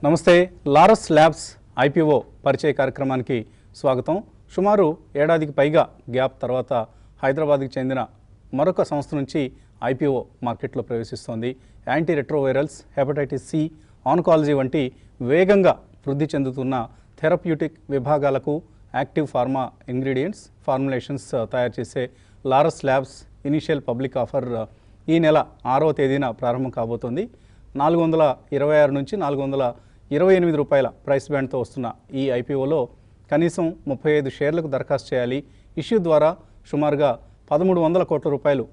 నమస్తే. Laurus labs IPO పరిచయ కార్యక్రమానికి స్వాగతం. సుమారు ఏడాదికి పైగా గ్యాప్ తర్వాత హైదరాబాద్కి చెందిన మరొక సంస్థ నుంచి ఐపీఓ మార్కెట్లో ప్రవేశిస్తోంది. యాంటీ రెట్రోవైరల్స్, హెపటైటిస్ సి, ఆన్కాలజీ వంటి వేగంగా వృద్ధి చెందుతున్న థెరప్యూటిక్ విభాగాలకు యాక్టివ్ ఫార్మా ఇంగ్రీడియంట్స్, ఫార్ములేషన్స్ తయారు చేసే Laurus labs initial public offer ఈ నెల 6వ తేదీన ప్రారంభం కాబోతోంది. 426 నుంచి 428 రూపాయల ప్రైస్ బ్యాండ్తో వస్తున్న ఈ ఐపీఓలో కనీసం 35 షేర్లకు దరఖాస్తు చేయాలి. ఇష్యూ ద్వారా సుమారుగా 1300 కోట్ల రూపాయలు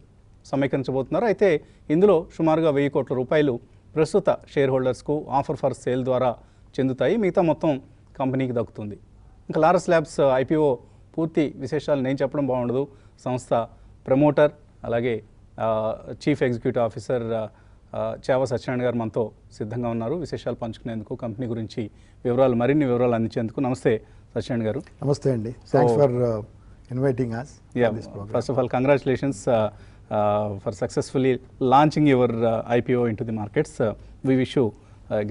సమీకరించబోతున్నారు. అయితే ఇందులో సుమారుగా 1000 కోట్ల రూపాయలు ప్రస్తుత షేర్ హోల్డర్స్కు ఆఫర్ ఫర్ సేల్ ద్వారా చెందుతాయి. మిగతా మొత్తం కంపెనీకి దక్కుతుంది. ఇంకా లారస్ ల్యాబ్స్ ఐపీఓ పూర్తి విశేషాలు నేను చెప్పడం బాగుండదు. సంస్థ ప్రమోటర్ అలాగే చీఫ్ ఎగ్జిక్యూటివ్ ఆఫీసర్ చేవ సత్యనారాయణ గారు మనతో సిద్ధంగా ఉన్నారు విశేషాలు పంచుకునేందుకు, కంపెనీ గురించి మరిన్ని వివరాలు అందించేందుకు. నమస్తే సత్యనారాయణ గారు. నమస్తే అండి. Thanks for inviting us. First of all, congratulations for successfully launching your IPO into the markets. We wish you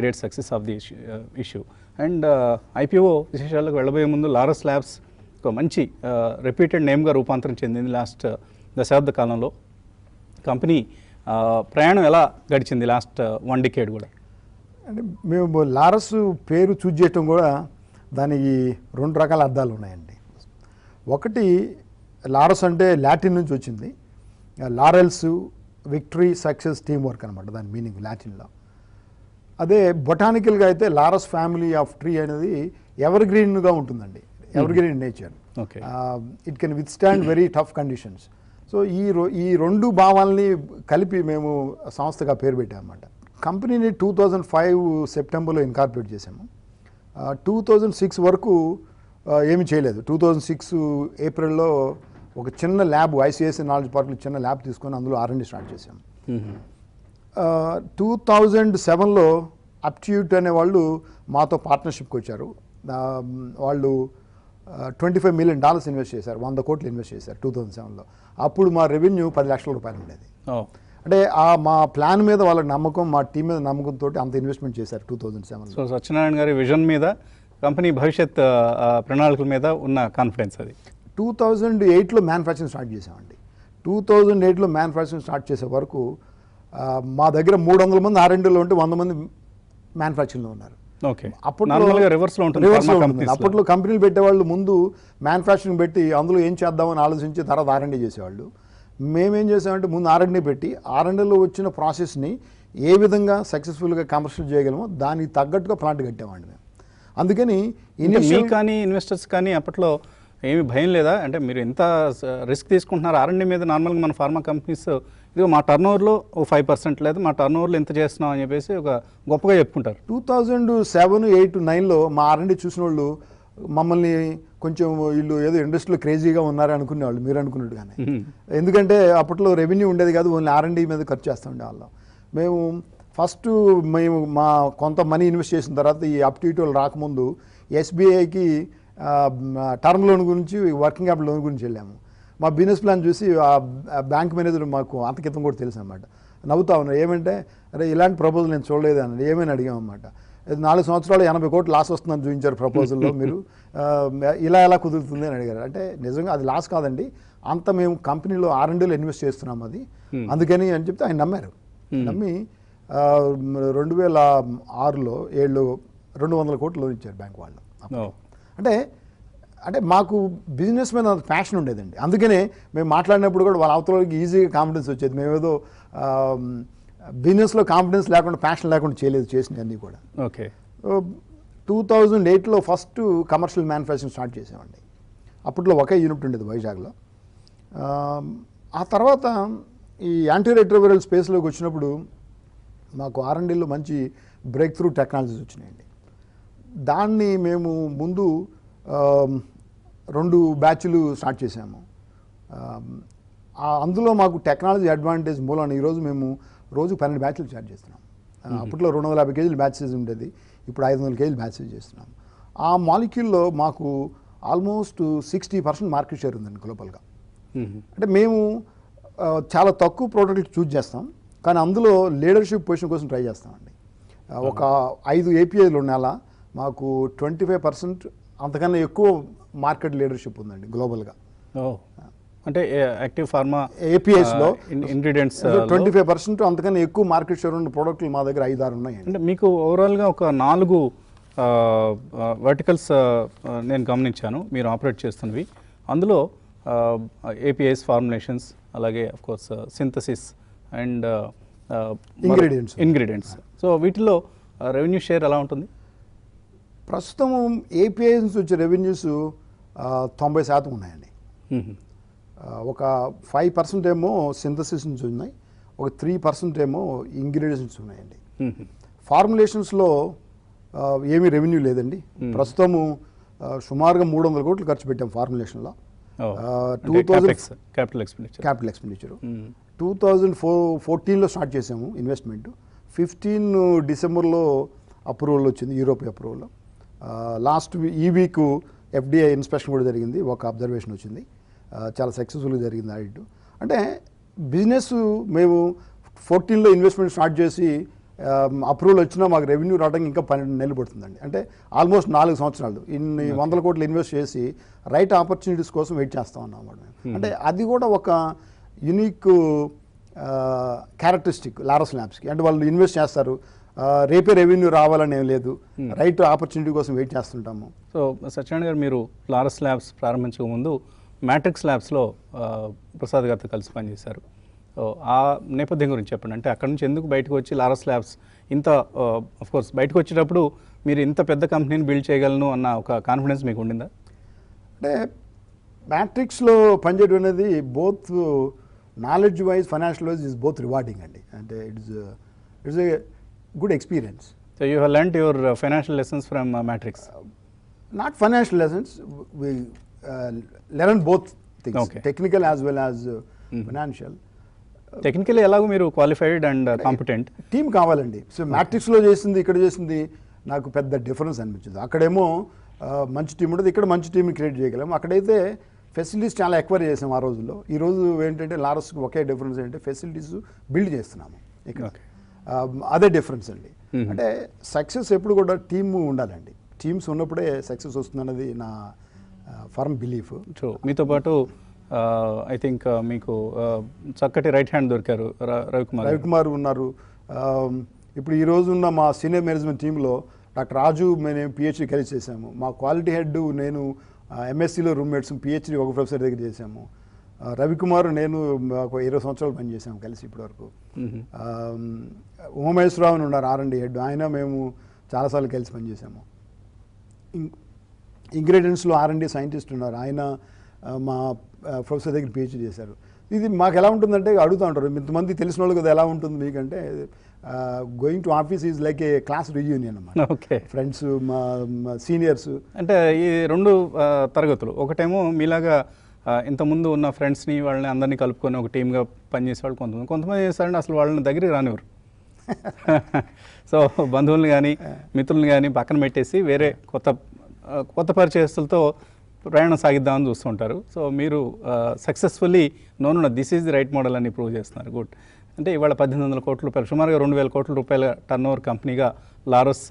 great success of the issue. And IPO విశేషాలకు వెళ్ళబోయే ముందు లారస్ ల్యాబ్స్ ఒక మంచి రెప్యూటెడ్ నేమ్గా రూపాంతరం చెందింది లాస్ట్ దశాబ్ద కాలంలో. కంపెనీ ప్రయాణం ఎలా గడిచింది లాస్ట్ 1 decade కూడా? అంటే మేము లారస్ పేరు చూజ్ చేయటం కూడా దానికి 2 రకాల అర్థాలు ఉన్నాయండి. ఒకటి, లారస్ అంటే లాటిన్ నుంచి వచ్చింది. Laurels, victory, success, team work అనమాట దాని మీనింగ్ లాటిన్లో. అదే బొటానికల్గా అయితే లారస్ ఫ్యామిలీ ఆఫ్ ట్రీ అనేది ఎవర్ గ్రీన్గా ఉంటుందండి. Ever green nature. It can with stand very tough conditions. So ఈ 2 భావాల్ని కలిపి మేము సంస్థగా పేరు పెట్టామన్నమాట. కంపెనీని 2005 సెప్టెంబర్లో ఇన్కార్పొరేట్ చేసాము. 2006 వరకు ఏమీ చేయలేదు. 2006 ఏప్రిల్లో ఒక చిన్న ల్యాబ్, ఐసిఐసి నాలెడ్జ్ పార్క్లో చిన్న ల్యాబ్ తీసుకొని అందులో R&D స్టార్ట్ చేసాము. 2007లో అప్ట్యూట్ అనే వాళ్ళు మాతో పార్ట్నర్షిప్కి వచ్చారు. వాళ్ళు $25 million ఇన్వెస్ట్ చేశారు. 100 కోట్లు ఇన్వెస్ట్ చేశారు 2007లో. అప్పుడు మా రెవెన్యూ 10 లక్షల రూపాయలు ఉండేది. అంటే మా ప్లాన్ మీద వాళ్ళకి నమ్మకం, మా టీం మీద నమ్మకంతో అంత ఇన్వెస్ట్మెంట్ చేశారు 2007లో. సో సత్యనారాయణ గారి విజన్ మీద, కంపెనీ భవిష్యత్ ప్రణాళికల మీద ఉన్న కాన్ఫిడెన్స్ అది. 2008లో మ్యానుఫ్యాక్చరింగ్ స్టార్ట్ చేసామండి. 2008లో మ్యానుఫ్యాక్చరింగ్ స్టార్ట్ చేసే వరకు మా దగ్గర 300 మంది R&Dలో ఉంటే 100 మంది మ్యానుఫ్యాక్చరింగ్లో ఉన్నారు. అప్పట్లో కంపెనీలు పెట్టేవాళ్ళు ముందు మ్యానుఫ్యాక్చరింగ్ పెట్టి అందులో ఏం చేద్దామని ఆలోచించి తర్వాత R&D చేసేవాళ్ళు. మేమేం చేసామంటే ముందు R&D పెట్టి R&Dలో వచ్చిన ప్రాసెస్ని ఏ విధంగా సక్సెస్ఫుల్గా కమర్షియల్ చేయగలమో దానికి తగ్గట్టుగా ప్లాంట్ కట్టామండి మేము. అందుకని కానీ ఇన్వెస్టర్స్ కానీ అప్పట్లో ఏమి భయం లేదా? అంటే మీరు ఎంత రిస్క్ తీసుకుంటున్నారు R&D మీద? నార్మల్గా మన ఫార్మా కంపెనీస్ ఇదిగో మా టర్నోవర్లో 5% లేదు, మా టర్నోవర్లో ఎంత చేస్తున్నాం అని చెప్పేసి ఒక గొప్పగా చెప్పుకుంటారు. 2007, 8, 9లో మా R&D చూసిన వాళ్ళు మమ్మల్ని కొంచెం వీళ్ళు ఏదో ఇండస్ట్రీలో క్రేజీగా ఉన్నారని అనుకునేవాళ్ళు, మీరు అనుకున్నట్టుగానే. ఎందుకంటే అప్పట్లో రెవెన్యూ ఉండేది కాదు, ఓన్లీ R&D మీద ఖర్చు చేస్తూ ఉండేవాళ్ళం. మేము మా కొంత మనీ ఇన్వెస్ట్ చేసిన తర్వాత ఈ అప్ట్యూట్ వాళ్ళు రాకముందు SBIకి టర్మ్ లోన్ గురించి, వర్కింగ్ క్యాపిటల్ లోన్ గురించి వెళ్ళాము. మా బిజినెస్ ప్లాన్ చూసి ఆ బ్యాంక్ మేనేజర్ మాకు అంతకితం కూడా తెలుసు అనమాట. నవ్వుతా ఉన్నారు. ఏమంటే, అరే ఇలాంటి ప్రపోజల్ నేను చూడలేదు అన్నది. ఏమైనా అడిగామన్నమాట. 4 సంవత్సరాలు 80 కోట్లు లాస్ వస్తుందని చూపించారు ప్రపోజల్లో, మీరు ఎలా కుదురుతుంది అని అడిగారు. అంటే నిజంగా అది లాస్ కాదండి, అంత మేము కంపెనీలో R&Dలో ఇన్వెస్ట్ చేస్తున్నాం అది, అందుకని అని చెప్తే ఆయన నమ్మారు. నమ్మి 2006లో 200 కోట్లు లోన్ ఇచ్చారు బ్యాంక్ వాళ్ళు. అంటే మాకు బిజినెస్ మీద ప్యాషన్ ఉండేదండి. అందుకనే మేము మాట్లాడినప్పుడు కూడా వాళ్ళ అవతలకి ఈజీగా కాన్ఫిడెన్స్ వచ్చేది. మేమేదో బిజినెస్లో కాన్ఫిడెన్స్ లేకుండా, ప్యాషన్ లేకుండా చేసినవి అన్నీ కూడా. 2008లో ఫస్ట్ కమర్షియల్ మ్యానుఫ్యాక్చరింగ్ స్టార్ట్ చేసామండి. అప్పట్లో ఒకే యూనిట్ ఉండేది వైజాగ్లో. ఆ తర్వాత ఈ యాంటీ రెట్రోవైరల్ స్పేస్లోకి వచ్చినప్పుడు మాకు R&Dలో మంచి బ్రేక్ త్రూ టెక్నాలజీస్ వచ్చినాయండి. దాన్ని మేము ముందు 2 బ్యాచ్లు స్టార్ట్ చేసాము. అందులో మాకు టెక్నాలజీ అడ్వాంటేజ్ మూలాన ఈరోజు మేము రోజు 12 బ్యాచ్లు స్టార్ట్ చేస్తున్నాం. అప్పట్లో 250 కేజీల బ్యాచెస్ ఉండేది, ఇప్పుడు 500 కేజీల బ్యాచెస్ చేస్తున్నాం. ఆ మాలిక్యూల్లో మాకు ఆల్మోస్ట్ 60% మార్కెట్ షేర్ ఉందండి గ్లోబల్గా. అంటే మేము చాలా తక్కువ ప్రోడక్ట్లు చూజ్ చేస్తాం, కానీ అందులో లీడర్షిప్ పొజిషన్ కోసం ట్రై చేస్తామండి. ఒక 5 ఏపీఐలు ఉండాలా మాకు 25% అంతకన్నా ఎక్కువ మార్కెట్ లీడర్షిప్ ఉందండి గ్లోబల్గా. అంటే యాక్టివ్ ఫార్మా ఏపీఐస్లో ఇంగ్రీడియంట్స్ 25% అంతకన్నా ఎక్కువ మార్కెట్ షేర్ ఉన్న ప్రోడక్ట్లు మా దగ్గర 5-6 ఉన్నాయండి. అంటే మీకు ఓవరాల్గా ఒక 4 వర్టికల్స్ నేను గమనించాను మీరు ఆపరేట్ చేస్తున్నవి. అందులో ఏపీఐస్, ఫార్ములేషన్స్, అలాగే of course synthesis and ingredients. So వీటిలో రెవెన్యూ షేర్ ఎలా ఉంటుంది? ప్రస్తుతం ఏపీఐస్ నుంచి వచ్చే రెవెన్యూస్ 90% ఉన్నాయండి. ఒక 5% ఏమో సింథసిస్ నుంచి ఉన్నాయి, ఒక 3% ఏమో ఇంగ్రీడియంట్స్ నుంచి ఉన్నాయండి. ఫార్ములేషన్స్లో ఏమీ రెవెన్యూ లేదండి. ప్రస్తుతము సుమారుగా 300 కోట్లు ఖర్చు పెట్టాం ఫార్ములేషన్లో. 2000 క్యాపిటల్ ఎక్స్పెండిచర్ 2014లో స్టార్ట్ చేసాము ఇన్వెస్ట్మెంట్. 15 డిసెంబర్లో అప్రూవల్ వచ్చింది, యూరోపియన్ అప్రూవల్. లాస్ట్ ఈ వీక్ ఎఫ్డిఐ ఇన్స్పెక్షన్ కూడా జరిగింది, ఒక అబ్జర్వేషన్ వచ్చింది, చాలా సక్సెస్ఫుల్గా జరిగింది ఆడిట్. అంటే బిజినెస్ మేము 14లో ఇన్వెస్ట్మెంట్ స్టార్ట్ చేసి అప్రూవల్ వచ్చినా మాకు రెవెన్యూ రావడానికి ఇంకా 12 నెలలు పడుతుందండి. అంటే ఆల్మోస్ట్ 4 సంవత్సరాలు ఇన్ని 100 కోట్లు ఇన్వెస్ట్ చేసి రైట్ ఆపర్చునిటీస్ కోసం వెయిట్ చేస్తూ ఉన్నాం అన్నమాట మేము. అంటే అది కూడా ఒక యునిక్ క్యారెక్టరిస్టిక్ లారస్ ల్యాబ్స్కి. అంటే వాళ్ళు ఇన్వెస్ట్ చేస్తారు, రేపే రెవెన్యూ రావాలని ఏం లేదు, రైట్ ఆపర్చునిటీ కోసం వెయిట్ చేస్తుంటాము. సో సత్యనారాయణ గారు, మీరు లారస్ ల్యాబ్స్ ప్రారంభించక ముందు మ్యాట్రిక్స్ ల్యాబ్స్లో ప్రసాద్ గారితో కలిసి పనిచేశారు. సో ఆ నేపథ్యం గురించి చెప్పండి. అంటే అక్కడ నుంచి ఎందుకు బయటకు వచ్చి లారస్ ల్యాబ్స్ ఇంత కోర్స్ బయటకు వచ్చేటప్పుడు మీరు ఇంత పెద్ద కంపెనీని బిల్డ్ చేయగలను అన్న ఒక కాన్ఫిడెన్స్ మీకు ఉండిందా? అంటే మ్యాట్రిక్స్లో పనిచేయడం అనేది both knowledge wise, financial wise is both rewarding అండి. అంటే it's a good experience. So you have learned your financial lessons from Matrix? Not financial lessons, we learn both things, technical as well as financial. Technically ఎలాగో మీరు qualified and competent. Team కావాలండి. So మ్యాట్రిక్స్లో చేసింది ఇక్కడ చేసింది నాకు పెద్ద difference అనిపించింది. అక్కడేమో మంచి టీం ఉంటుంది, ఇక్కడ మంచి టీంని క్రియేట్ చేయగలం. అక్కడైతే ఫెసిలిటీస్ చాలా ఎక్వైర్ చేసాం ఆ రోజుల్లో. ఈ రోజు ఏంటంటే లారస్కి ఒకే డిఫరెన్స్ ఏంటంటే ఫెసిలిటీస్ బిల్డ్ చేస్తున్నాము ఇక్కడ. అదే డిఫరెన్స్ అండి. అంటే సక్సెస్ ఎప్పుడు కూడా టీమ్ ఉండాలండి. టీమ్స్ ఉన్నప్పుడే సక్సెస్ వస్తుందన్నది నా ఫర్మ్ బిలీఫ్. సో మీతో పాటు ఐ థింక్ మీకు చక్కటి రైట్ హ్యాండ్ దొరికారు, రవికుమార్ ఉన్నారు. ఇప్పుడు ఈ రోజు ఉన్న మా సీనియర్ మేనేజ్మెంట్ టీంలో డాక్టర్ రాజు, మేము పిహెచ్డి కలిసి చేసాము. మా క్వాలిటీ హెడ్ నేను ఎంఎస్సీలో రూమ్మేట్స్, పిహెచ్డి ఒక ప్రొఫెసర్ దగ్గర చేసాము. రవికుమార్ నేను ఒక 20 సంవత్సరాలు పనిచేసాము కలిసి ఇప్పటివరకు. ఉమామహేశ్వరరావు అని ఉన్నారు R&D హెడ్, ఆయన మేము చాలాసార్లు కలిసి పనిచేసాము. ఇంగ్రీడియంట్స్లో R&D సైంటిస్ట్ ఉన్నారు, ఆయన మా ప్రొఫెసర్ దగ్గర పిహెచ్డి చేశారు. ఇది మాకు ఎలా ఉంటుందంటే అడుగుతూ ఉంటారు, ఇంతమంది తెలిసిన వాళ్ళు కదా ఎలా ఉంటుంది మీకంటే, going to office is like A class reunion అన్నమాట. ఓకే, ఫ్రెండ్స్, మా సీనియర్స్. అంటే ఈ 2 తరగతులు, ఒకటేమో మీలాగా ఇంతకుముందు ఉన్న ఫ్రెండ్స్ని వాళ్ళని అందరినీ కలుపుకొని ఒక టీమ్గా పనిచేసేవాళ్ళు కొంతమంది చేస్తారంటే అసలు వాళ్ళని దగ్గరికి రానివ్వరు. సో బంధువుల్ని కానీ మిత్రుల్ని కానీ పక్కన పెట్టేసి వేరే కొత్త పరిచయస్తులతో ప్రయాణం సాగిద్దామని చూస్తుంటారు. సో మీరు successfully this is the right model అని ప్రూవ్ చేస్తున్నారు. గుడ్. అంటే ఇవాళ 1800 కోట్ల రూపాయలు, సుమారుగా 2000 కోట్ల రూపాయల టర్నోవర్ కంపెనీగా లారస్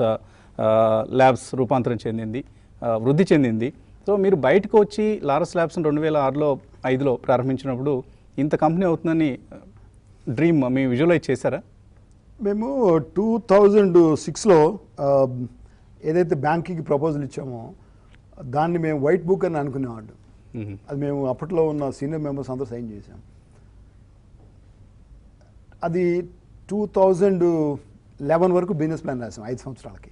ల్యాబ్స్ రూపాంతరం చెందింది, వృద్ధి చెందింది. సో మీరు బయటకు వచ్చి లారస్ ల్యాబ్స్ని 2006-05లో ప్రారంభించినప్పుడు ఇంత కంపెనీ అవుతుందని డ్రీమ్ మీ విజువలైజ్ చేశారా? మేము 2006లో ఏదైతే బ్యాంక్కి ప్రపోజల్ ఇచ్చామో దాన్ని మేము వైట్ బుక్ అని అనుకునేవాడు. అది మేము అప్పట్లో ఉన్న సీనియర్ మెంబర్స్ అందరూ సైన్ చేసాం. అది 2011 వరకు బిజినెస్ ప్లాన్ రాసాం 5 సంవత్సరాలకి.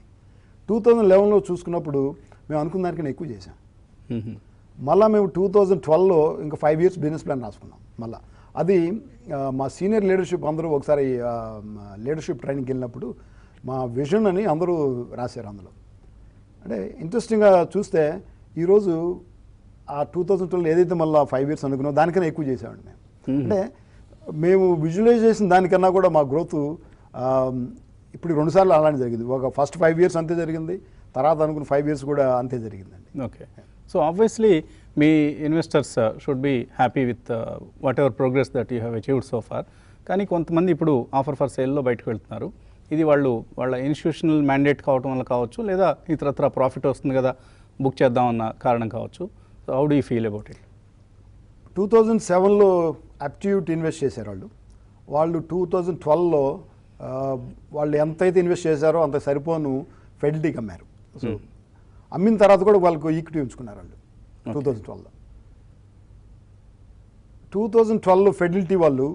2011లో చూసుకున్నప్పుడు మేము అనుకున్న దానికన్నా ఎక్కువ చేసాం. మళ్ళీ మేము 2012లో ఇంకా 5 years బిజినెస్ ప్లాన్ రాసుకున్నాం. మళ్ళీ అది మా సీనియర్ లీడర్షిప్ అందరూ ఒకసారి లీడర్షిప్ ట్రైనింగ్కి వెళ్ళినప్పుడు మా విజన్ అని అందరూ రాశారు అందులో. అంటే ఇంట్రెస్టింగ్గా చూస్తే ఈరోజు ఆ 2012 ఏదైతే మళ్ళీ 5 years అనుకున్నాం దానికన్నా ఎక్కువ చేసామండి మేము. అంటే మేము విజువలైజ్ చేసిన దానికన్నా కూడా మా గ్రోత్ ఇప్పుడు 2 సార్లు అలానే జరిగింది. ఒక ఫస్ట్ 5 years అంతే జరిగింది, తర్వాత అనుకున్న 5 years కూడా అంతే జరిగిందండి. ఓకే. సో ఆబ్వియస్లీ మీ investors should be happy with whatever progress that you have achieved so far. కానీ కొంతమంది ఇప్పుడు ఆఫర్ ఫర్ సేల్లో బయటకు వెళ్తున్నారు. ఇది వాళ్ళ ఇన్స్టిట్యూషనల్ మ్యాండేట్ కావటం వల్ల కావచ్చు, లేదా ఇతరత్ర ప్రాఫిట్ వస్తుంది కదా బుక్ చేద్దామన్న కారణం కావచ్చు. So how do you feel about it? 2007లో అప్టిట్యూట్ ఇన్వెస్ట్ చేశారు వాళ్ళు 2012లో వాళ్ళు ఎంతైతే ఇన్వెస్ట్ చేశారో అంత సరిపోను ఫెడిలిటీకి అమ్మారు. సో అమ్మిన తర్వాత కూడా వాళ్ళకు ఈక్విటీ ఉంచుకున్నారు వాళ్ళు 2012లో. 2012లో ఫెడిలిటీ వాళ్ళు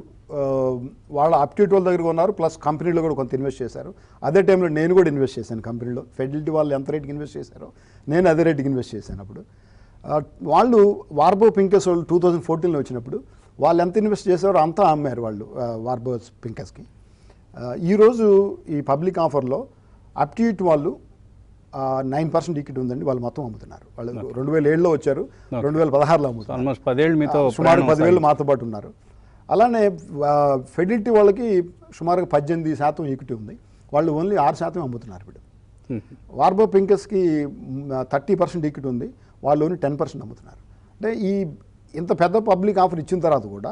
వాళ్ళ అప్టిట్యూట్ వాళ్ళ దగ్గర ఉన్నారు, ప్లస్ కంపెనీలో కూడా కొంత ఇన్వెస్ట్ చేశారు. అదే టైంలో నేను కూడా ఇన్వెస్ట్ చేశాను కంపెనీలో. ఫెడిలిటీ వాళ్ళు ఎంత రేట్కి ఇన్వెస్ట్ చేశారో నేను అదే రేట్కి ఇన్వెస్ట్ చేశాను. అప్పుడు వాళ్ళు వార్బో పింకస్ వాళ్ళు 2014లో వచ్చినప్పుడు వాళ్ళు ఎంత ఇన్వెస్ట్ చేశారో అంతా అమ్మారు వాళ్ళు వార్బో పింకస్కి. ఈరోజు ఈ పబ్లిక్ ఆఫర్లో అప్టిట్యూట్ వాళ్ళు 9% ఈక్విటీ ఉందండి, వాళ్ళు మొత్తం అమ్ముతున్నారు. వాళ్ళు 2007లో వచ్చారు, 2016లో అమ్ముతున్నారు. ఆల్మోస్ట్ 10 ఏళ్ళు మీతో, సుమారు 10 ఏళ్ళు మాతో పాటు ఉన్నారు. అలానే ఫెడిలిటీ వాళ్ళకి సుమారుగా 18% ఈక్విటీ ఉంది, వాళ్ళు ఓన్లీ 6% అమ్ముతున్నారు ఇప్పుడు. వార్బో పింకస్కి 30% ఈక్విటీ ఉంది, వాళ్ళు ఓన్లీ 10% అమ్ముతున్నారు. అంటే ఇంత పెద్ద పబ్లిక్ ఆఫర్ ఇచ్చిన తర్వాత కూడా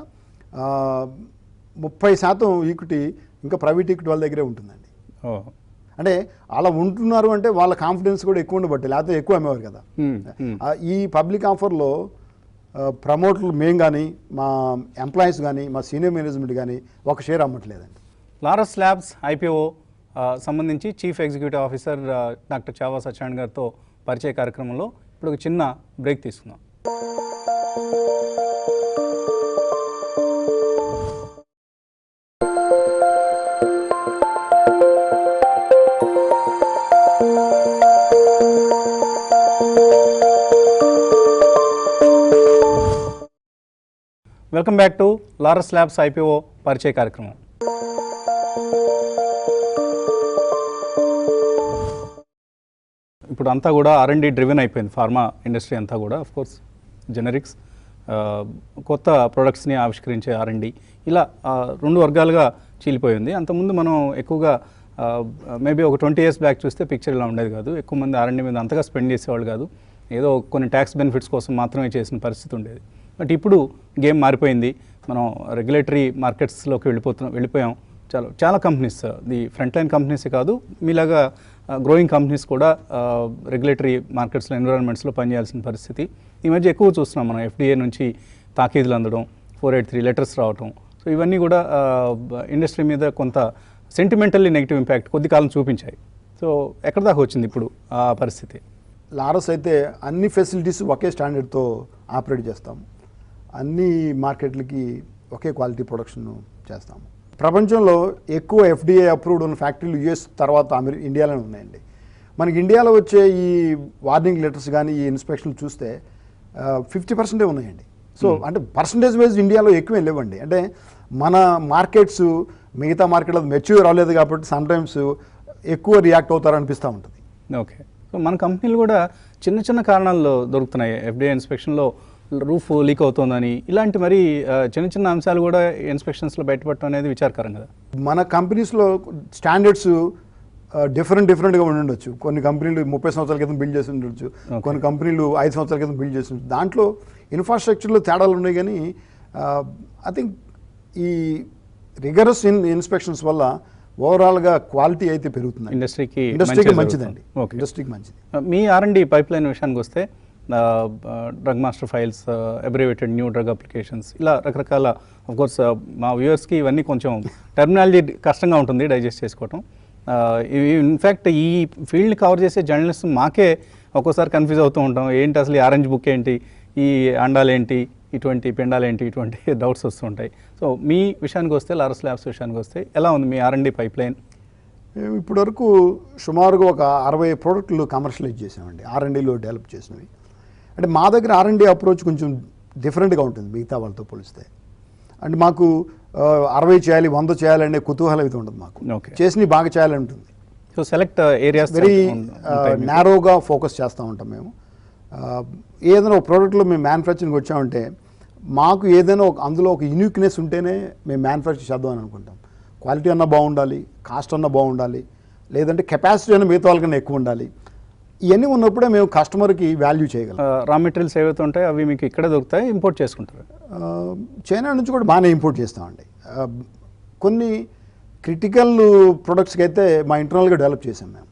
30% ఈక్విటీ ఇంకా ప్రైవేట్ ఈక్విటీ వాళ్ళ దగ్గరే ఉంటుందండి. అంటే అలా ఉంటున్నారు అంటే వాళ్ళ కాన్ఫిడెన్స్ కూడా ఎక్కువ ఉండబట్టి, లేకపోతే ఎక్కువ అమ్మేవారు కదా. ఈ పబ్లిక్ ఆఫర్లో ప్రమోటర్లు మేము కానీ, మా ఎంప్లాయీస్ కానీ, మా సీనియర్ మేనేజ్మెంట్ కానీ ఒక షేర్ అమ్మట్లేదండి. లారస్ ల్యాబ్స్ ఐపీఓ సంబంధించి chief executive officer doctor Chhaava Satyanarayana గారితో పరిచయ కార్యక్రమంలో ఇప్పుడు ఒక చిన్న బ్రేక్ తీసుకుందాం. Welcome back to Laurus labs IPO పరిచయ కార్యక్రమం. ఇప్పుడు అంతా కూడా R&D డ్రివెన్ అయిపోయింది ఫార్మా ఇండస్ట్రీ అంతా కూడా. ఆఫ్ కోర్స్ జెనరిక్స్, కొత్త ప్రొడక్ట్స్ని ఆవిష్కరించే R&D, ఇలా 2 వర్గాలుగా చీలిపోయింది. అంతకుముందు మనం ఎక్కువగా మేబీ ఒక 20 years బ్యాక్ చూస్తే పిక్చర్ ఇలా ఉండేది కాదు. ఎక్కువ మంది R&D మీద అంతగా స్పెండ్ చేసేవాళ్ళు కాదు, ఏదో కొన్ని ట్యాక్స్ బెనిఫిట్స్ కోసం మాత్రమే చేసిన పరిస్థితి ఉండేది. బట్ ఇప్పుడు గేమ్ మారిపోయింది. మనం రెగ్యులేటరీ మార్కెట్స్లోకి వెళ్ళిపోయాం. చాలా కంపెనీస్, ది ఫ్రంట్ లైన్ కంపెనీసే కాదు, మీలాగా గ్రోయింగ్ కంపెనీస్ కూడా రెగ్యులేటరీ మార్కెట్స్లో, ఎన్విరాన్మెంట్స్లో పనిచేయాల్సిన పరిస్థితి ఈ మధ్య ఎక్కువ చూస్తున్నాం మనం. FDA నుంచి తాకీదులు అందడం, 483 లెటర్స్ రావటం, సో ఇవన్నీ కూడా ఇండస్ట్రీ మీద కొంత సెంటిమెంటల్లీ నెగిటివ్ ఇంపాక్ట్ కొద్ది కాలం చూపించాయి. సో ఎక్కడ దాకా వచ్చింది ఇప్పుడు ఆ పరిస్థితి? లారస్ అయితే అన్ని ఫెసిలిటీస్ ఒకే స్టాండర్డ్తో ఆపరేట్ చేస్తాము, అన్ని మార్కెట్లకి ఒకే క్వాలిటీ ప్రొడక్షన్ చేస్తాము. ప్రపంచంలో ఎక్కువ FDA అప్రూవ్డ్ ఉన్న ఫ్యాక్టరీలు US తర్వాత ఇండియాలోనే ఉన్నాయండి. మనకి ఇండియాలో వచ్చే ఈ వార్నింగ్ లెటర్స్ కానీ ఈ ఇన్స్పెక్షన్లు చూస్తే 50% ఉన్నాయండి. సో అంటే పర్సంటేజ్ వైజ్ ఇండియాలో ఎక్కువ లేవండి. అంటే మన మార్కెట్స్ మిగతా మార్కెట్లో మెచ్యూర్ అవ్వలేదు కాబట్టి సమ్టైమ్స్ ఎక్కువ రియాక్ట్ అవుతారు అనిపిస్తూ ఉంటుంది. ఓకే, సో మన కంపెనీలు కూడా చిన్న చిన్న కారణాల్లో దొరుకుతున్నాయి. FDA ఇన్స్పెక్షన్లో రూఫ్ లీక్ అవుతుందని, ఇలాంటి మరి చిన్న చిన్న అంశాలు కూడా ఇన్స్పెక్షన్స్లో బయటపడటం అనేది విచారకరం కదా. మన కంపెనీస్లో స్టాండర్డ్స్ డిఫరెంట్గా ఉండొచ్చు. కొన్ని కంపెనీలు 30 సంవత్సరాల క్రితం బిల్డ్ చేసి ఉండొచ్చు, కొన్ని కంపెనీలు 5 సంవత్సరాల క్రితం బిల్డ్ చేసి ఉండొచ్చు. దాంట్లో ఇన్ఫ్రాస్ట్రక్చర్లో తేడాలు ఉన్నాయి. కానీ ఐ థింక్ ఈ రిగరస్ ఇన్స్పెక్షన్స్ వల్ల ఓవరాల్గా క్వాలిటీ అయితే పెరుగుతుంది, ఇండస్ట్రీకి మంచిదండి. ఇండస్ట్రీకి మంచిది. మీ R&D పైప్లైన్ విషయానికి వస్తే drug master files, abbreviated new drug applications, ఇలా రకరకాల, ఆఫ్కోర్స్ మా వ్యూవర్స్కి ఇవన్నీ కొంచెం టెర్మినాలజీ కష్టంగా ఉంటుంది డైజెస్ట్ చేసుకోవటం. ఇన్ఫ్యాక్ట్ ఈ ఫీల్డ్ని కవర్ చేసే జర్నలిస్ట్ మాకే ఒక్కోసారి కన్ఫ్యూజ్ అవుతూ ఉంటాం, ఏంటి అసలు ఈ ఆరెంజ్ బుక్ ఏంటి, ఈ అండాలేంటి, ఇటువంటి పిండాలేంటి, ఇటువంటి డౌట్స్ వస్తుంటాయి. సో మీ విషయానికి వస్తే, లారస్ ల్యాబ్స్ విషయానికి వస్తే ఎలా ఉంది మీ R&D పైప్లైన్? ఇప్పటివరకు సుమారుగా ఒక 60 ప్రోడక్ట్లు కమర్షియలైజ్ చేసామండి, R&Dలో డెవలప్ చేసినవి. అంటే మా దగ్గర R&D అప్రోచ్ కొంచెం డిఫరెంట్గా ఉంటుంది మిగతా వాళ్ళతో పోలిస్తే. అంటే మాకు 60 చేయాలి, 100 చేయాలనే కుతూహలం అయితే ఉంటుంది మాకు. చేసినవి బాగా చేయాలని ఉంటుంది. సో సెలెక్ట్ ఏరియాస్ వెరీ నారోగా ఫోకస్ చేస్తూ ఉంటాం మేము. ఏదైనా ఒక ప్రోడక్ట్లో మేము మ్యానుఫ్యాక్చరింగ్ వచ్చామంటే మాకు ఏదైనా అందులో ఒక యూనిక్నెస్ ఉంటేనే మేము మ్యానుఫ్యాక్చర్ చేద్దాం అని అనుకుంటాం. క్వాలిటీ అన్నా బాగుండాలి, కాస్ట్ అన్నా బాగుండాలి, లేదంటే కెపాసిటీ అన్న మిగతా వాళ్ళకన్నా ఎక్కువ ఉండాలి. ఇవన్నీ ఉన్నప్పుడే మేము కస్టమర్కి వాల్యూ చేయగలం. రా మెటీరియల్స్ ఏవైతే ఉంటాయో అవి మీకు ఇక్కడే దొరుకుతాయి, ఇంపోర్ట్ చేసుకుంటారు? చైనా నుంచి కూడా బాగానే ఇంపోర్ట్ చేస్తామండి. కొన్ని క్రిటికల్ ప్రొడక్ట్స్కి అయితే మా ఇంటర్నల్గా డెవలప్ చేసాం మేము.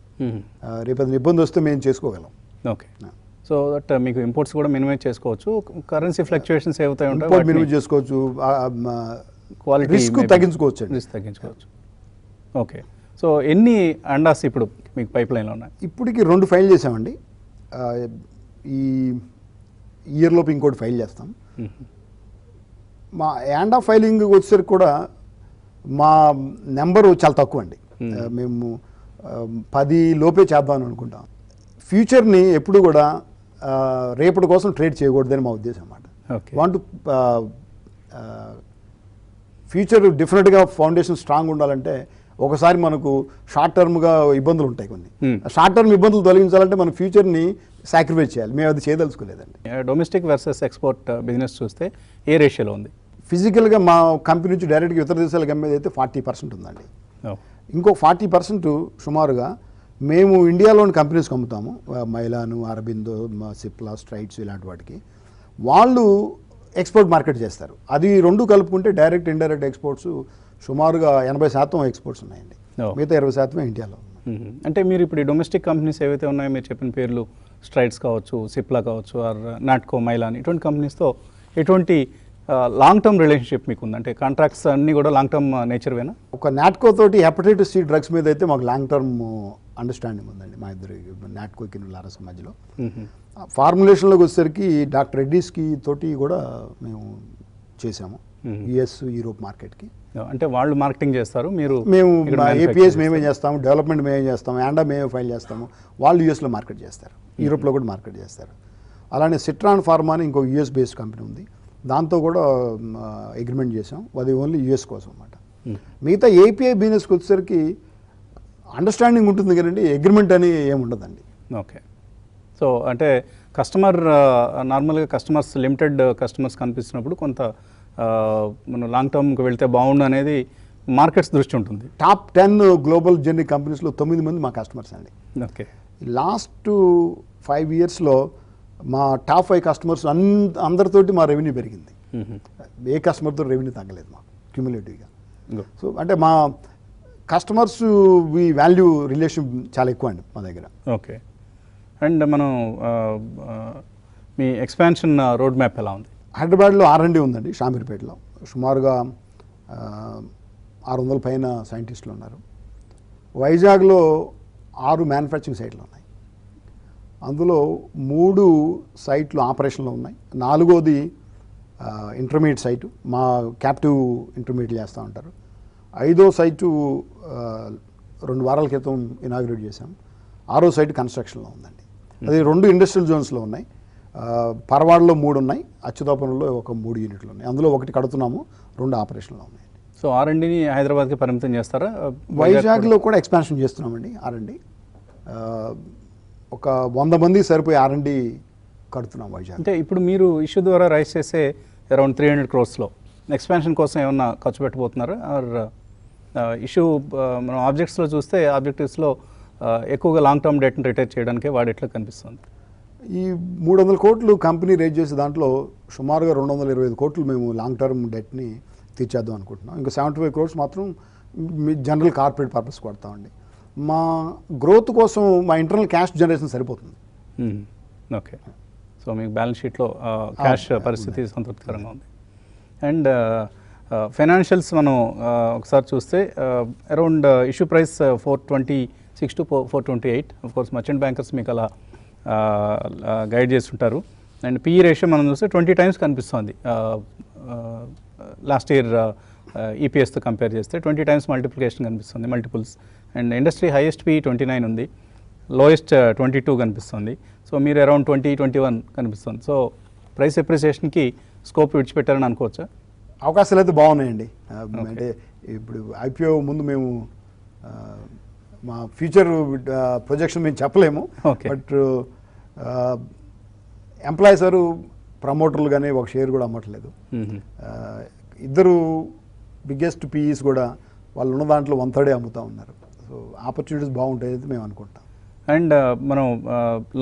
రేపు అది ఇబ్బంది వస్తే మేము చేసుకోగలం. ఓకే, సో దట్ మీకు ఇంపోర్ట్స్ కూడా మినిమైజ్ చేసుకోవచ్చు, కరెన్సీ ఫ్లక్చుయేషన్స్ ఏవైతే మినిమైజ్ ఉంటాయో చేసుకోవచ్చు, క్వాలిటీ రిస్క్ తగ్గించుకోవచ్చు అండి. రిస్క్ తగ్గించుకోవచ్చు. ఓకే, సో ఎన్ని అండాస్ ఇప్పుడు మీకు పైప్ లైన్లో ఉన్నాయి? ఇప్పటికి 2 ఫైల్ చేసామండి. ఈ ఇయర్లోపు ఇంకోటి ఫైల్ చేస్తాం. మా యాండా ఫైలింగ్ వచ్చేసరికి కూడా మా నెంబరు చాలా తక్కువ అండి. మేము 10 లోపే చేద్దామని అనుకుంటాం. ఫ్యూచర్ని ఎప్పుడు కూడా రేపటి కోసం ట్రేడ్ చేయకూడదని మా ఉద్దేశం అన్నమాట. వాంట్ ఫ్యూచర్ డెఫినెట్గా ఫౌండేషన్ స్ట్రాంగ్ ఉండాలంటే ఒకసారి మనకు షార్ట్ టర్మ్గా ఇబ్బందులు ఉంటాయి కొన్ని. షార్ట్ టర్మ్ ఇబ్బందులు తొలగించాలంటే మన ఫ్యూచర్ని సాక్రిఫైస్ చేయాలి. మేము అది చేయదలుచుకోలేదండి. డొమెస్టిక్ వర్సెస్ ఎక్స్పోర్ట్ బిజినెస్ చూస్తే ఏ రేషియోలో ఉంది? ఫిజికల్గా మా కంపెనీ నుంచి డైరెక్ట్గా ఇతర దేశాలకు అమ్మేది అయితే 40% ఉందండి. ఇంకో 40% సుమారుగా మేము ఇండియాలోని కంపెనీస్కి అమ్ముతాము. మైలాను, అరబిందో, సిప్లా, స్ట్రైట్స్ ఇలాంటి వాటికి. వాళ్ళు ఎక్స్పోర్ట్ మార్కెట్ చేస్తారు. అది 2 కలుపుకుంటే డైరెక్ట్ ఇండైరెక్ట్ ఎక్స్పోర్ట్స్ సుమారుగా 80% ఎక్స్పోర్ట్స్ ఉన్నాయండి. మిగతా 20% ఇండియాలో. అంటే మీరు ఇప్పుడు ఈ డొమెస్టిక్ కంపెనీస్ ఏవైతే ఉన్నాయో మీరు చెప్పిన పేర్లు స్ట్రైట్స్ కావచ్చు, సిప్లా కావచ్చు, ఆర్ నాట్కో, మైలాన్, ఇటువంటి కంపెనీస్తో ఎటువంటి లాంగ్ టర్మ్ రిలేషన్షిప్ మీకు ఉంది? అంటే కాంట్రాక్ట్స్ అన్నీ కూడా లాంగ్ టర్మ్ నేచర్వేనా? ఒక నాట్కో తోటి హెపటైటిస్ సి డ్రగ్స్ మీద అయితే మాకు లాంగ్ టర్మ్ అండర్స్టాండింగ్ ఉందండి మా ఇద్దరు, నాట్కోకి లారస్ మధ్యలో. ఫార్ములేషన్లోకి వచ్చేసరికి డాక్టర్ రెడ్డీస్కి తోటి కూడా మేము చేసాము, యుఎస్, యూరోప్ మార్కెట్కి. అంటే వాళ్ళు మార్కెటింగ్ చేస్తారు, మేము ఏపీఎస్ మేమే చేస్తాము, డెవలప్మెంట్ మేమే చేస్తాము, యాండా మేమే ఫైల్ చేస్తాము. వాళ్ళు యూఎస్లో మార్కెట్ చేస్తారు, యూరోప్లో కూడా మార్కెట్ చేస్తారు. అలానే సిట్రాన్ ఫార్మా అని ఇంకో యూఎస్ బేస్డ్ కంపెనీ ఉంది, దాంతో కూడా అగ్రిమెంట్ చేసాం. అది ఓన్లీ యూఎస్ కోసం అన్నమాట. మిగతా ఏపీఐ బిజినెస్కి వచ్చేసరికి అండర్స్టాండింగ్ ఉంటుంది కదండి, అగ్రిమెంట్ అని ఏముండదండి. ఓకే, సో అంటే కస్టమర్ నార్మల్గా కస్టమర్స్ లిమిటెడ్ కస్టమర్స్ కనిపిస్తున్నప్పుడు కొంత మనం లాంగ్ టర్మ్కి వెళ్తే బాగుండు అనేది మార్కెట్స్ దృష్టి ఉంటుంది. టాప్ 10 గ్లోబల్ జెనరిక్ కంపెనీస్లో 9 మంది మా కస్టమర్స్ అండి. ఓకే, లాస్ట్ 5 ఇయర్స్లో మా టాప్ 5 కస్టమర్స్ అందరితోటి మా రెవెన్యూ పెరిగింది. ఏ కస్టమర్తో రెవెన్యూ తగ్గలేదు మాకు క్యూములేటివ్గా. సో అంటే మా కస్టమర్స్ వాల్యూ రిలేషన్ చాలా ఎక్కువ అండి మా దగ్గర. ఓకే, అండ్ మనం మీ ఎక్స్పాన్షన్ రోడ్ మ్యాప్ ఎలా ఉంది? హైదరాబాద్లో R&D ఉందండి, షామీర్పేటలో సుమారుగా 600 పైన సైంటిస్టులు ఉన్నారు. వైజాగ్లో 6 మ్యానుఫ్యాక్చరింగ్ సైట్లు ఉన్నాయి. అందులో 3 సైట్లు ఆపరేషన్లో ఉన్నాయి. 4వది ఇంటర్మీడియట్ సైటు, మా క్యాప్టివ్ ఇంటర్మీడియట్ చేస్తూ ఉంటారు. 5వ సైటు 2 వారాల క్రితం ఇనాగ్రేట్ చేశాం. 6వ సైట్ కన్స్ట్రక్షన్లో ఉందండి. అది 2 ఇండస్ట్రియల్ జోన్స్లో ఉన్నాయి. పరవాడలో 3 ఉన్నాయి, అచ్యుతాపురంలో ఒక 3 యూనిట్లు ఉన్నాయి. అందులో 1 కడుతున్నాము, 2 ఆపరేషన్లో ఉన్నాయి. సో R&Dని హైదరాబాద్కి పరిమితం చేస్తారా? వైజాగ్లో కూడా ఎక్స్పాన్షన్ చేస్తున్నామండి R&D. ఒక 100 మంది సరిపోయి R&D కడుతున్నాం వైజాగ్. అంటే ఇప్పుడు మీరు ఇష్యూ ద్వారా రైజ్ చేసే అరౌండ్ 300 crores ఎక్స్పాన్షన్ కోసం ఏమన్నా ఖర్చు పెట్టబోతున్నారా? ఆర్ ఇష్యూ మనం ఆబ్జెక్ట్స్లో చూస్తే ఆబ్జెక్టివ్స్లో ఎక్కువగా లాంగ్ టర్మ్ డెట్ని రిటైర్ చేయడానికే వాడేట్లా కనిపిస్తుంది. ఈ 300 కోట్లు కంపెనీ రేజ్ చేసే దాంట్లో సుమారుగా 225 కోట్లు మేము లాంగ్ టర్మ్ డెట్ని తీర్చేద్దాం అనుకుంటున్నాం. ఇంకా 75 crores మాత్రం జనరల్ కార్పొరేట్ పర్పస్ కొడతామండి. మా గ్రోత్ కోసం మా ఇంటర్నల్ క్యాష్ జనరేషన్ సరిపోతుంది. ఓకే, సో మీకు బ్యాలెన్స్ షీట్లో క్యాష్ పరిస్థితి సంతృప్తికరంగా ఉంది. అండ్ ఫైనాన్షియల్స్ మనం ఒకసారి చూస్తే around issue price 426 to 428. Of course merchant bankers మీకు అలా గైడ్ చేస్తుంటారు. అండ్ PE రేషియో మనం చూస్తే 20 times కనిపిస్తుంది. లాస్ట్ ఇయర్ EPSతో కంపేర్ చేస్తే 20 times మల్టిప్లికేషన్ కనిపిస్తుంది, multiples. And industry highest PE 29 ఉంది, లోయెస్ట్ 22 కనిపిస్తుంది. సో మీరు అరౌండ్ 20-21 కనిపిస్తుంది. సో ప్రైస్ ఎప్రిసియేషన్కి స్కోప్ విడిచిపెట్టారని అనుకోవచ్చా? అవకాశాలు అయితే బాగున్నాయండి. అంటే ఇప్పుడు IPO ముందు మేము మా ఫ్యూచర్ ప్రొజెక్షన్ మేము చెప్పలేము. బట్ ఎంప్లాయీస్ వారు ప్రమోటర్లు కానీ ఒక షేర్ కూడా అమ్మట్లేదు. ఇద్దరు బిగ్గెస్ట్ PEs కూడా వాళ్ళు ఉన్న దాంట్లో 1/3 అమ్ముతూ ఉన్నారు. సో ఆపర్చునిటీస్ బాగుంటాయని మేము అనుకుంటాం. అండ్ మనం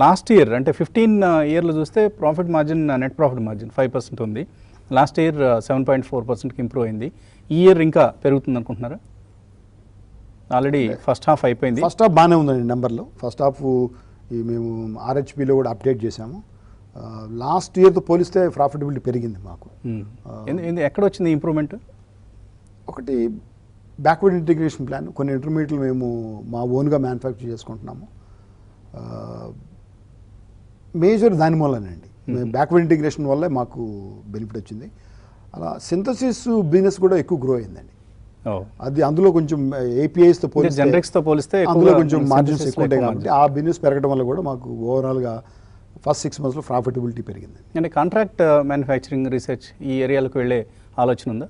లాస్ట్ ఇయర్ అంటే 15 yearలో చూస్తే profit margin, net profit margin 5% ఉంది. లాస్ట్ ఇయర్ 7.4%కి ఇంప్రూవ్ అయింది. ఈ ఇయర్ ఇంకా పెరుగుతుంది అనుకుంటున్నారా? ఆల్రెడీ ఫస్ట్ హాఫ్ అయిపోయింది. ఫస్ట్ హాఫ్ బాగానే ఉందండి నెంబర్లో. ఫస్ట్ హాఫ్ ఈ మేము ఆర్హెచ్పిలో కూడా అప్డేట్ చేశాము. లాస్ట్ ఇయర్తో పోలిస్తే ప్రాఫిటబిలిటీ పెరిగింది మాకు. ఎక్కడ వచ్చింది ఇంప్రూవ్మెంట్? ఒకటి బ్యాక్వర్డ్ ఇంటిగ్రేషన్ ప్లాన్, కొన్ని ఇంటర్మీడియట్లు మేము మా ఓన్గా మ్యానుఫ్యాక్చర్ చేసుకుంటున్నాము. మేజర్ దాని వల్లనండి, బ్యాక్వర్డ్ ఇంటిగ్రేషన్ వల్లే మాకు బెనిఫిట్ వచ్చింది. అలా సింథసిస్ బిజినెస్ కూడా ఎక్కువ గ్రో అయిందండి. అది అందులో కొంచెం ఏపీఐస్తో పోలిస్తే అందులో కొంచెం మార్జిన్స్ ఎక్కువ ఉంటాయి కాబట్టి ఆ బిజినెస్ పెరగడం వల్ల కూడా మాకు ఓవరాల్గా ఫస్ట్ 6 monthsలో ప్రాఫిటబిలిటీ పెరిగింది. అంటే కాంట్రాక్ట్ మ్యానుఫ్యాక్చరింగ్ రీసెర్చ్ ఈ ఏరియాలకు వెళ్ళే ఆలోచన ఉందా?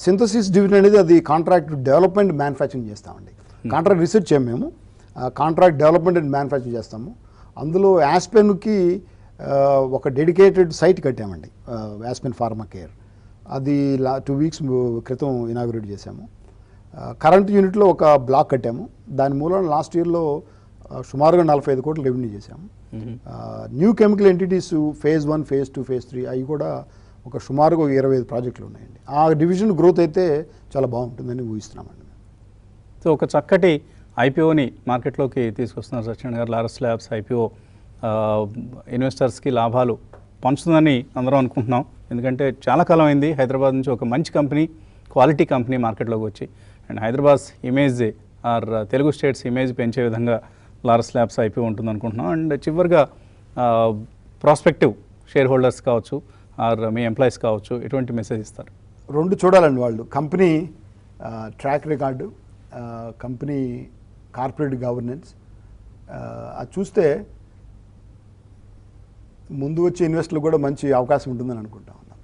సింథసిస్ డివిజన్ అనేది అది కాంట్రాక్ట్ డెవలప్మెంట్ మ్యానుఫ్యాక్చరింగ్ చేస్తామండి. కాంట్రాక్ట్ రీసెర్చ్ చేయము మేము, కాంట్రాక్ట్ డెవలప్మెంట్ అండ్ మ్యానుఫ్యాక్చరింగ్ చేస్తాము. అందులో యాస్పెన్కి ఒక డెడికేటెడ్ సైట్ కట్టామండి, యాస్పెన్ ఫార్మా కేర్. అది 2 weeks క్రితం ఇనాగ్రేట్ చేశాము. కరెంట్ యూనిట్లో ఒక బ్లాక్ కట్టాము. దాని మూలన లాస్ట్ ఇయర్లో సుమారుగా 45 కోట్ల రెవెన్యూ చేశాము. New chemical entities phase 1, phase 2, phase 3 అవి కూడా ఒక సుమారుగా 25 ప్రాజెక్టులు ఉన్నాయండి. ఆ డివిజన్ గ్రోత్ అయితే చాలా బాగుంటుందని ఊహిస్తున్నామండి. సో ఒక చక్కటి ఐపీఓని మార్కెట్లోకి తీసుకొస్తున్నారు సత్యనారాయణ గారు. లారస్ ల్యాబ్స్ ఐపీఓ ఇన్వెస్టర్స్కి లాభాలు పంచుతుందని అందరం అనుకుంటున్నాం. ఎందుకంటే చాలా కాలం అయింది హైదరాబాద్ నుంచి ఒక మంచి కంపెనీ, క్వాలిటీ కంపెనీ మార్కెట్లోకి వచ్చి. And Hyderabad image are Telugu states image పెంచే విధంగా లారస్ ల్యాబ్స్ ఐపీఓ ఉంటుంది అనుకుంటున్నాం. అండ్ చివరిగా ప్రాస్పెక్టివ్ షేర్ హోల్డర్స్ కావచ్చు ఆర్ మీ ఎంప్లాయీస్ కావచ్చు, ఎటువంటి మెసేజ్ ఇస్తారు? 2 చూడాలండి వాళ్ళు. Company track record, company corporate governance అది చూస్తే ముందు వచ్చే ఇన్వెస్టర్లు కూడా మంచి అవకాశం ఉంటుందని అనుకుంటా ఉన్నాం.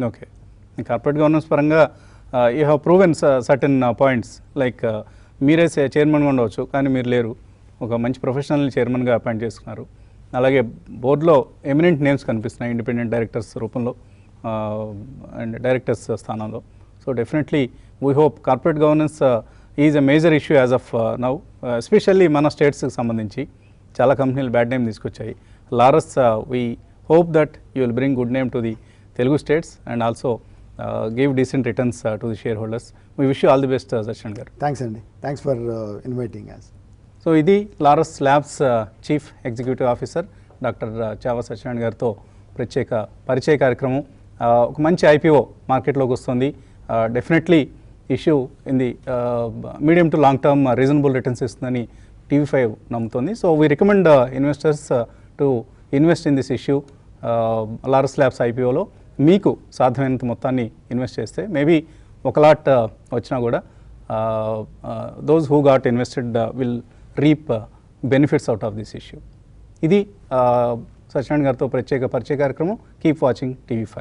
ఓకే, కార్పొరేట్ గవర్నెన్స్ పరంగా you have proven certain points, like మీరే చైర్మన్గా ఉండవచ్చు కానీ మీరు లేరు, ఒక మంచి ప్రొఫెషనల్ని చైర్మన్గా అపాయింట్ చేసుకున్నారు. అలాగే బోర్డులో ఎమినెంట్ నేమ్స్ కనిపిస్తున్నాయి ఇండిపెండెంట్ డైరెక్టర్స్ రూపంలో అండ్ డైరెక్టర్స్ స్థానంలో. So definitely we hope corporate governance is a major issue as of now, especially మన స్టేట్స్కి సంబంధించి చాలా కంపెనీలు బ్యాడ్ నేమ్ తీసుకొచ్చాయి. Laurus we hope that you will bring good name to the Telugu states and also give decent returns to the share holders. We wish you all the best Satyanarayana garu. Thanks అండి, thanks for inviting us. So ఇది Laurus labs chief executive officer doctor Chhaava Satyanarayana గారితో ప్రత్యేక పరిచయ కార్యక్రమం. ఒక మంచి IPO మార్కెట్లోకి వస్తుంది. Definitely issue in the medium to long term reasonable returns ఇస్తుందని TV5 నమ్ముతుంది. So we recommend investors to invest in this issue. Laurus labs ఐపీఓలో మీకు సాధ్యమైనంత మొత్తాన్ని ఇన్వెస్ట్ చేస్తే మేబీ ఒక లాట్ వచ్చినా కూడా those who got invested will reap benefits out of this issue. ఇది సత్యనారాయణ గారితో ప్రత్యేక పరిచయ కార్యక్రమం. Keep watching TV5.